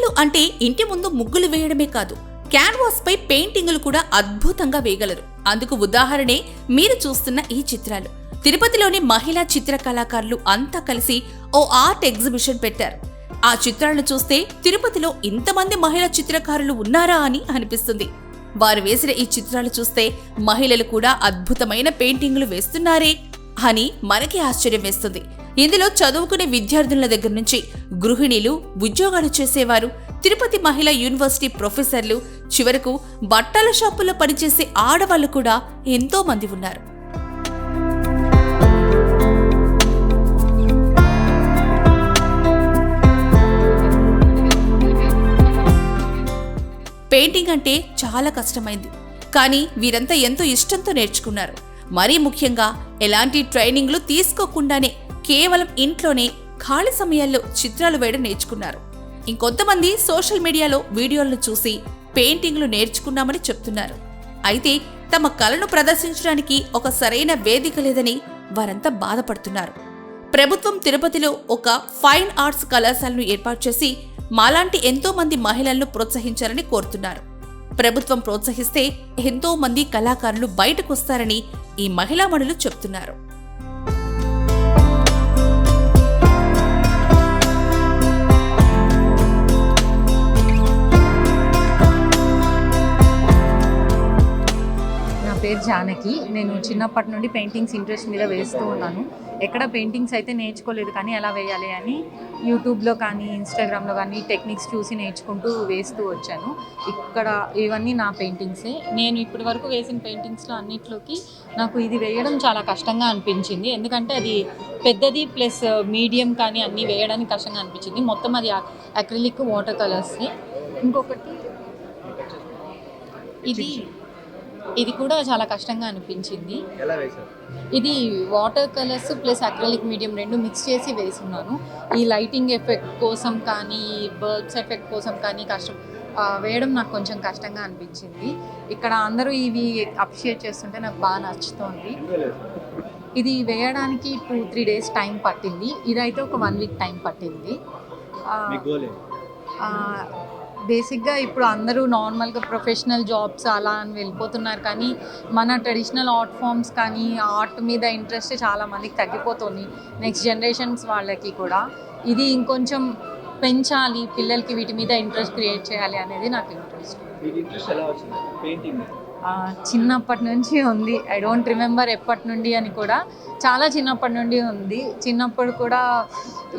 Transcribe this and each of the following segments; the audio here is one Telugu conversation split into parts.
మహిళలు అంటే ఇంటి ముందు ముగ్గులు వేయడమే కాదు, క్యాన్వాస్ పై పెయింటింగులు కూడా అద్భుతంగా వేయగలరు. అందుకు ఉదాహరణే మీరు చూస్తున్న ఈ చిత్రాలు. తిరుపతిలోని మహిళా చిత్ర కళాకారులు అంతా కలిసి ఓ ఆర్ట్ ఎగ్జిబిషన్ పెట్టారు. ఆ చిత్రాలను చూస్తే తిరుపతిలో ఇంతమంది మహిళా చిత్రకారులు ఉన్నారా అని అనిపిస్తుంది. వారు వేసిన ఈ చిత్రాలు చూస్తే మహిళలు కూడా అద్భుతమైన పెయింటింగులు వేస్తున్నారే అని మనకి ఆశ్చర్యం వేస్తుంది. ఇందులో చదువుకునే విద్యార్థుల దగ్గర నుంచి గృహిణీలు, ఉద్యోగాలు చేసేవారు, తిరుపతి మహిళా యూనివర్సిటీ ప్రొఫెసర్లు, చివరకు బట్టల షాపుల్లో పనిచేసే ఆడవాళ్లు కూడా ఎంతో మంది ఉన్నారు. పెయింటింగ్ అంటే చాలా కష్టమైంది, కానీ వీరంతా ఎంతో ఇష్టంతో నేర్చుకున్నారు. మరీ ముఖ్యంగా ఎలాంటి ట్రైనింగ్లు తీసుకోకుండానే కేవలం ఇంట్లోనే ఖాళీ సమయాల్లో చిత్రాలు వేయడం నేర్చుకున్నారు. ఇంకొంతమంది సోషల్ మీడియాలో వీడియోలను చూసి పెయింటింగ్లు నేర్చుకున్నామని చెప్తున్నారు. అయితే తమ కళను ప్రదర్శించడానికి ఒక సరైన వేదిక లేదని వారంతా బాధపడుతున్నారు. ప్రభుత్వం తిరుపతిలో ఒక ఫైన్ ఆర్ట్స్ కళాశాలను ఏర్పాటు చేసి మాలాంటి ఎంతో మంది మహిళలను ప్రోత్సహించాలని కోరుతున్నారు. ప్రభుత్వం ప్రోత్సహిస్తే ఎంతో మంది కళాకారులు బయటకొస్తారని ఈ మహిళామణులు చెప్తున్నారు. పేరు జానకి. నేను చిన్నప్పటి నుండి పెయింటింగ్స్ ఇంట్రెస్ట్ మీద వేస్తూ ఉన్నాను. ఎక్కడ పెయింటింగ్స్ అయితే నేర్చుకోలేదు, కానీ ఎలా వేయాలి అని యూట్యూబ్లో కానీ ఇన్స్టాగ్రామ్లో కానీ టెక్నిక్స్ చూసి నేర్చుకుంటూ వేస్తూ వచ్చాను. ఇక్కడ ఇవన్నీ నా పెయింటింగ్సే. నేను ఇప్పటి వరకు వేసిన పెయింటింగ్స్లో అన్నిట్లోకి నాకు ఇది వేయడం చాలా కష్టంగా అనిపించింది. ఎందుకంటే అది పెద్దది ప్లస్ మీడియం కానీ అన్నీ వేయడానికి కష్టంగా అనిపించింది. మొత్తం అది అక్రిలిక్ వాటర్ కలర్సే. ఇంకొకటి ఇది కూడా చాలా కష్టంగా అనిపించింది. ఇది water colours plus acrylic medium రెండు మిక్స్ చేసి వేసున్నాను. ఈ లైటింగ్ ఎఫెక్ట్ కోసం కానీ బల్బ్స్ ఎఫెక్ట్ కోసం కానీ వేయడం నాకు కొంచెం కష్టంగా అనిపించింది. ఇక్కడ అందరూ ఇవి అప్రిషియేట్ చేస్తుంటే నాకు బాగా నచ్చుతోంది. ఇది వేయడానికి 2-3 డేస్ టైం పట్టింది. ఇదైతే ఒక 1 వీక్ టైం పట్టింది. బేసిక్గా ఇప్పుడు అందరూ నార్మల్గా ప్రొఫెషనల్ జాబ్స్ అలా అని వెళ్ళిపోతున్నారు, కానీ మన ట్రెడిషనల్ ఆర్ట్ ఫామ్స్ కానీ ఆర్ట్ మీద ఇంట్రెస్ట్ చాలా మందికి తగ్గిపోతుంది. నెక్స్ట్ జనరేషన్స్ వాళ్ళకి కూడా ఇది ఇంకొంచెం పెంచాలి, పిల్లలకి వీటి మీద ఇంట్రెస్ట్ క్రియేట్ చేయాలి అనేది నాకు ఇంట్రెస్ట్. చిన్నప్పటి నుంచి ఉంది. ఐ డోంట్ రిమెంబర్ ఎప్పటి నుండి అని కూడా, చాలా చిన్నప్పటి నుండి ఉంది. చిన్నప్పుడు కూడా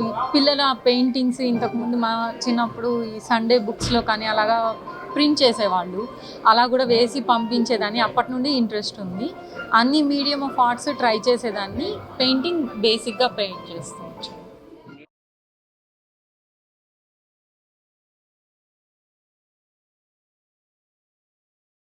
ఈ పిల్లల పెయింటింగ్స్ ఇంతకుముందు మా చిన్నప్పుడు ఈ సండే బుక్స్లో కానీ అలాగా ప్రింట్ చేసేవాళ్ళు, అలా కూడా వేసి పంపించేదాన్ని. అప్పటి నుండి ఇంట్రెస్ట్ ఉంది. అన్ని మీడియం ఆఫ్ ఆర్ట్స్ ట్రై చేసేదాన్ని. పెయింటింగ్ బేసిక్గా పెయింట్ చేస్తూ